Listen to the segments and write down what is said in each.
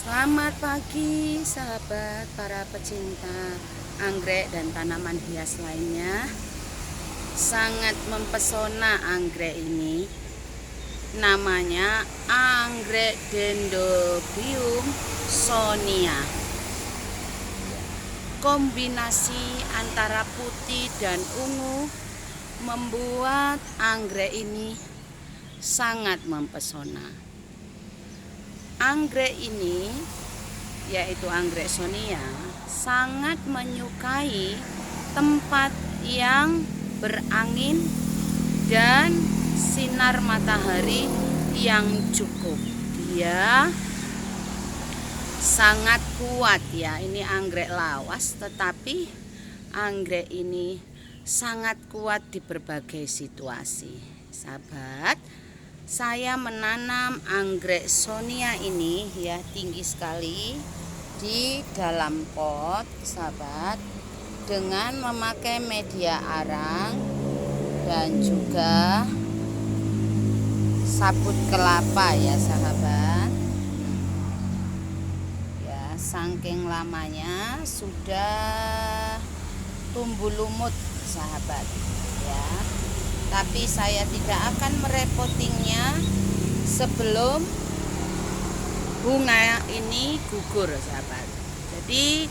Selamat pagi sahabat para pecinta anggrek dan tanaman hias lainnya. Sangat mempesona anggrek ini. Namanya anggrek Dendrobium sonia. Kombinasi antara putih dan ungu membuat anggrek ini sangat mempesona. Anggrek ini, yaitu anggrek sonia, sangat menyukai tempat yang berangin dan sinar matahari yang cukup. Dia sangat kuat ya. Ini anggrek lawas, tetapi anggrek ini sangat kuat di berbagai situasi. Sahabat, saya menanam anggrek sonia ini ya, tinggi sekali di dalam pot sahabat, dengan memakai media arang dan juga sabut kelapa ya sahabat. Ya, saking lamanya sudah tumbuh lumut sahabat ya. Tapi saya tidak akan merepotinya sebelum bunga ini gugur sahabat. Jadi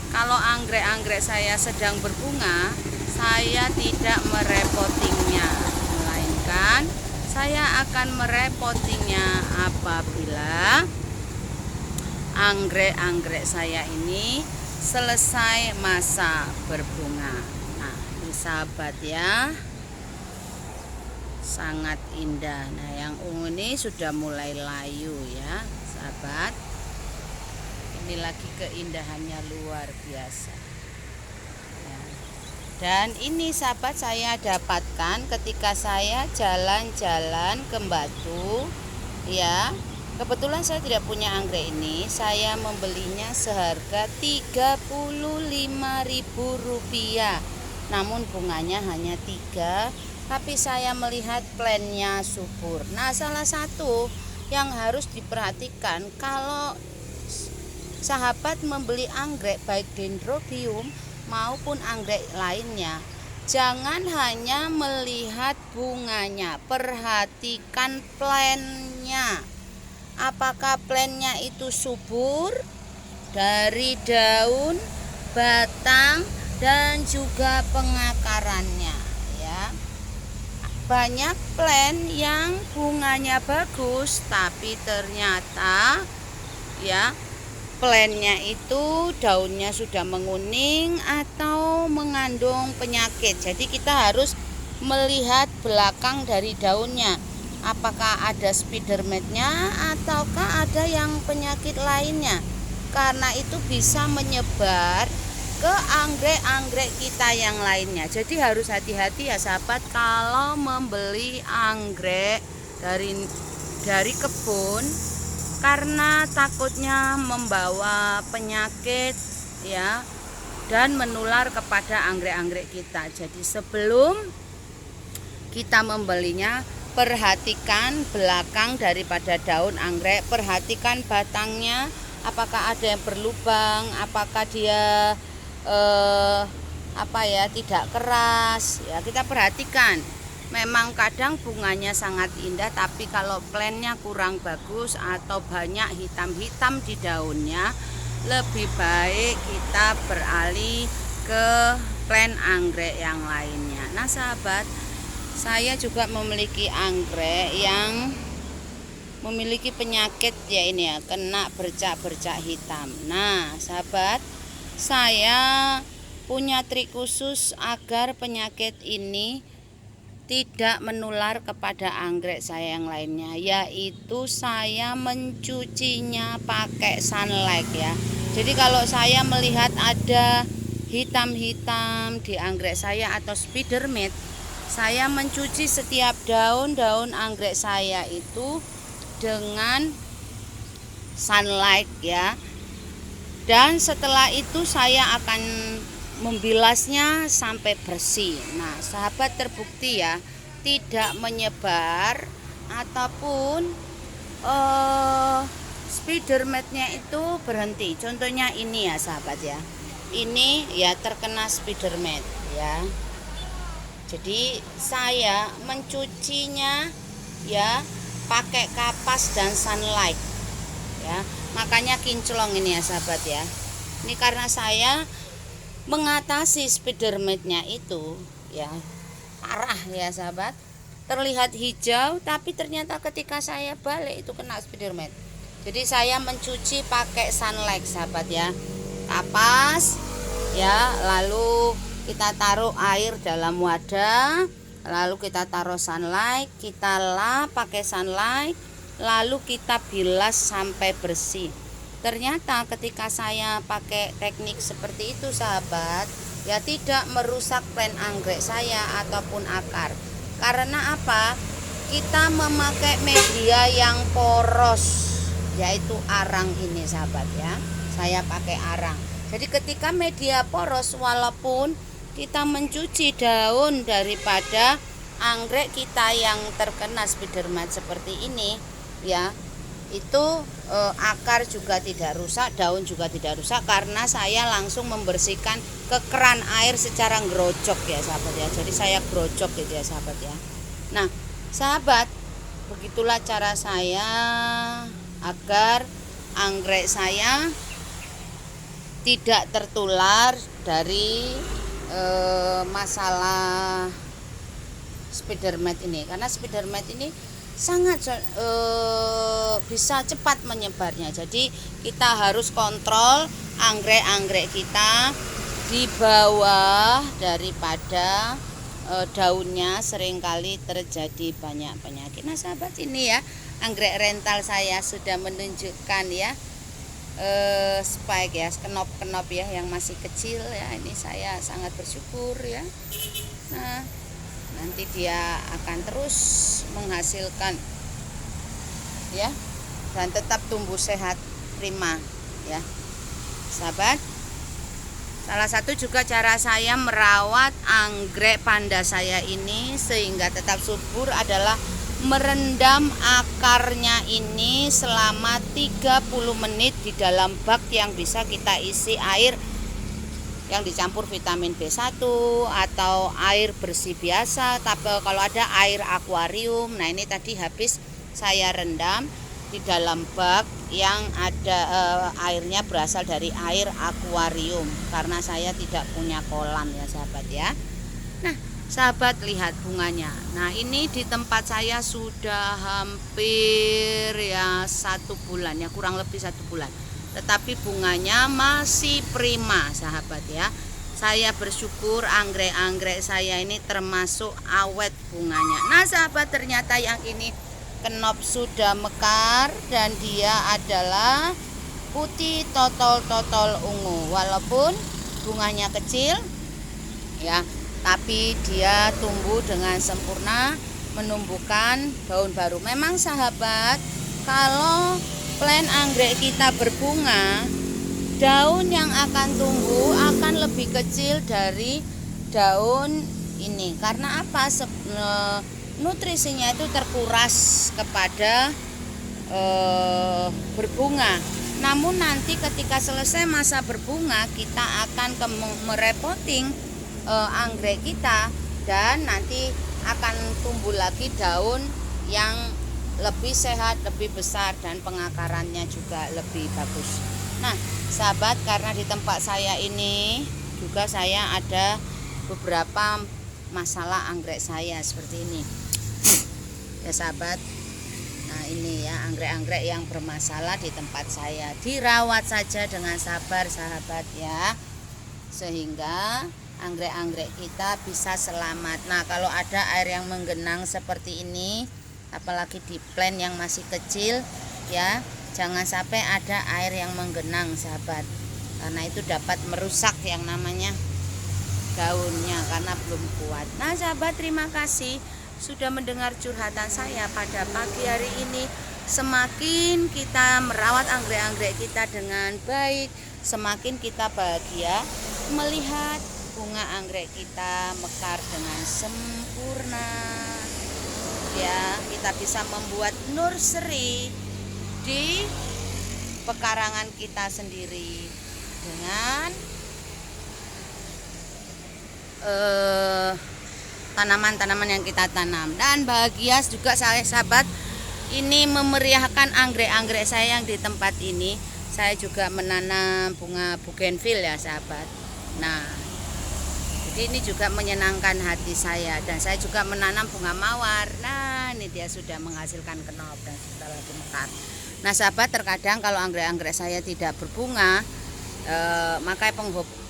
kalau anggrek-anggrek saya sedang berbunga, saya tidak merepotinya, melainkan saya akan merepotinya apabila anggrek-anggrek saya ini selesai masa berbunga. Nah, ini sahabat ya, sangat indah. Nah, yang ungu ini sudah mulai layu ya sahabat. Ini lagi keindahannya luar biasa ya. Dan ini sahabat saya dapatkan ketika saya jalan-jalan ke Batu ya. Kebetulan saya tidak punya anggrek ini. Saya membelinya seharga Rp35.000. Namun bunganya hanya 3, tapi saya melihat plannya subur. Nah, salah satu yang harus diperhatikan kalau sahabat membeli anggrek baik dendrobium maupun anggrek lainnya, jangan hanya melihat bunganya, perhatikan plannya. Apakah plannya itu subur dari daun, batang, dan juga pengakarannya ya. Banyak plant yang bunganya bagus tapi ternyata ya plantnya itu daunnya sudah menguning atau mengandung penyakit. Jadi kita harus melihat belakang dari daunnya, apakah ada spider mite-nya ataukah ada yang penyakit lainnya, karena itu bisa menyebar ke anggrek-anggrek kita yang lainnya. Jadi harus hati-hati ya sahabat kalau membeli anggrek dari kebun, karena takutnya membawa penyakit ya dan menular kepada anggrek-anggrek kita. Jadi sebelum kita membelinya, perhatikan belakang daripada daun anggrek, perhatikan batangnya, apakah ada yang berlubang, apakah dia tidak keras ya. Kita perhatikan. Memang kadang bunganya sangat indah, tapi kalau plantnya kurang bagus atau banyak hitam-hitam di daunnya, lebih baik kita beralih ke plant anggrek yang lainnya. Nah sahabat, saya juga memiliki anggrek yang memiliki penyakit ya, ini ya, kena bercak-bercak hitam. Nah sahabat, saya punya trik khusus agar penyakit ini tidak menular kepada anggrek saya yang lainnya, yaitu saya mencucinya pakai sunlight ya. Jadi kalau saya melihat ada hitam-hitam di anggrek saya atau spider mite, saya mencuci setiap daun-daun anggrek saya itu dengan sunlight ya. Dan setelah itu saya akan membilasnya sampai bersih. Nah sahabat, terbukti ya, tidak menyebar ataupun spidermatnya itu berhenti. Contohnya ini ya sahabat ya, ini ya terkena spidermat ya. Jadi saya mencucinya ya pakai kapas dan sunlight ya, makanya kinclong ini ya sahabat ya. Ini karena saya mengatasi spidermatnya itu ya parah ya sahabat, terlihat hijau tapi ternyata ketika saya balik itu kena spidermat. Jadi saya mencuci pakai sunlight sahabat ya, kapas ya, lalu kita taruh air dalam wadah, lalu kita taruh sunlight, kita lap pakai sunlight, lalu kita bilas sampai bersih. Ternyata ketika saya pakai teknik seperti itu sahabat ya, tidak merusak plant anggrek saya ataupun akar. Karena apa? Kita memakai media yang poros, yaitu arang ini sahabat ya. Saya pakai arang. Jadi ketika media poros, walaupun kita mencuci daun daripada anggrek kita yang terkena spidermat seperti ini ya, itu akar juga tidak rusak, daun juga tidak rusak, karena saya langsung membersihkan ke keran air secara ngerojok ya sahabat ya. Jadi saya gerojok gitu ya sahabat ya. Nah sahabat, begitulah cara saya agar anggrek saya tidak tertular dari masalah spidermat ini, karena spidermat ini sangat bisa cepat menyebarnya. Jadi kita harus kontrol anggrek-anggrek kita di bawah daripada daunnya, seringkali terjadi banyak penyakit. Nah sahabat, ini ya anggrek rental saya sudah menunjukkan ya spike ya, kenop-kenop ya yang masih kecil ya. Ini saya sangat bersyukur ya. Nah nanti dia akan terus menghasilkan ya, dan tetap tumbuh sehat prima ya sahabat. Salah satu juga cara saya merawat anggrek panda saya ini sehingga tetap subur adalah merendam akarnya ini selama 30 menit di dalam bak yang bisa kita isi air yang dicampur vitamin B1 atau air bersih biasa. Tapi kalau ada air akuarium, nah ini tadi habis saya rendam di dalam bak yang ada airnya berasal dari air akuarium, karena saya tidak punya kolam ya sahabat ya. Nah sahabat, lihat bunganya. Nah ini di tempat saya sudah hampir ya 1 bulan ya, kurang lebih 1 bulan, tetapi bunganya masih prima sahabat ya. Saya bersyukur anggrek-anggrek saya ini termasuk awet bunganya. Nah sahabat, ternyata yang ini kenop sudah mekar dan dia adalah putih totol-totol ungu. Walaupun bunganya kecil ya, tapi dia tumbuh dengan sempurna, menumbuhkan daun baru. Memang sahabat, kalau plant anggrek kita berbunga, daun yang akan tumbuh akan lebih kecil dari daun ini. Karena apa? Nutrisinya itu terkuras kepada berbunga. Namun nanti ketika selesai masa berbunga, kita akan merepotting anggrek kita, dan nanti akan tumbuh lagi daun yang lebih sehat, lebih besar, dan pengakarannya juga lebih bagus. Nah sahabat, karena di tempat saya ini juga saya ada beberapa masalah anggrek saya seperti ini ya sahabat. Nah ini ya anggrek-anggrek yang bermasalah di tempat saya, dirawat saja dengan sabar sahabat ya, sehingga anggrek-anggrek kita bisa selamat. Nah kalau ada air yang menggenang seperti ini, apalagi di plant yang masih kecil ya, jangan sampai ada air yang menggenang sahabat, karena itu dapat merusak yang namanya daunnya karena belum kuat. Nah sahabat, terima kasih sudah mendengar curhatan saya pada pagi hari ini. Semakin kita merawat anggrek-anggrek kita dengan baik, semakin kita bahagia melihat bunga anggrek kita mekar dengan sempurna ya. Kita bisa membuat nursery di pekarangan kita sendiri dengan tanaman-tanaman yang kita tanam. Dan bahagia juga saya sahabat, ini memeriahkan anggrek-anggrek saya yang di tempat ini. Saya juga menanam bunga bougainville ya sahabat. Nah, jadi ini juga menyenangkan hati saya. Dan saya juga menanam bunga mawar. Nah, ini dia sudah menghasilkan kenop dan sudah lagi mekar. Nah sahabat, terkadang kalau anggrek-anggrek saya tidak berbunga, maka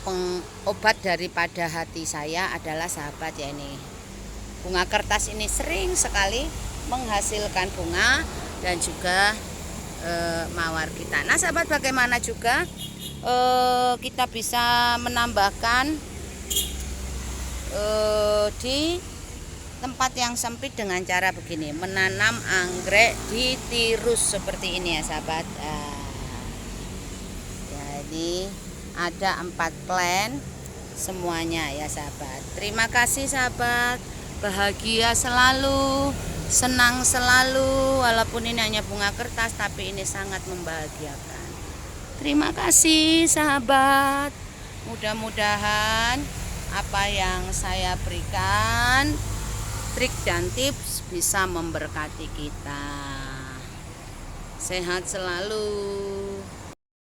pengobat daripada hati saya adalah sahabat ya ini. Bunga kertas ini sering sekali menghasilkan bunga dan juga mawar kita. Nah sahabat, bagaimana juga kita bisa menambahkan di tempat yang sempit dengan cara begini, menanam anggrek di tirus seperti ini ya sahabat. Jadi ada 4 plant semuanya ya sahabat. Terima kasih sahabat, bahagia selalu, senang selalu, walaupun ini hanya bunga kertas tapi ini sangat membahagiakan. Terima kasih sahabat, mudah-mudahan apa yang saya berikan, trik dan tips, bisa memberkati kita. Sehat selalu.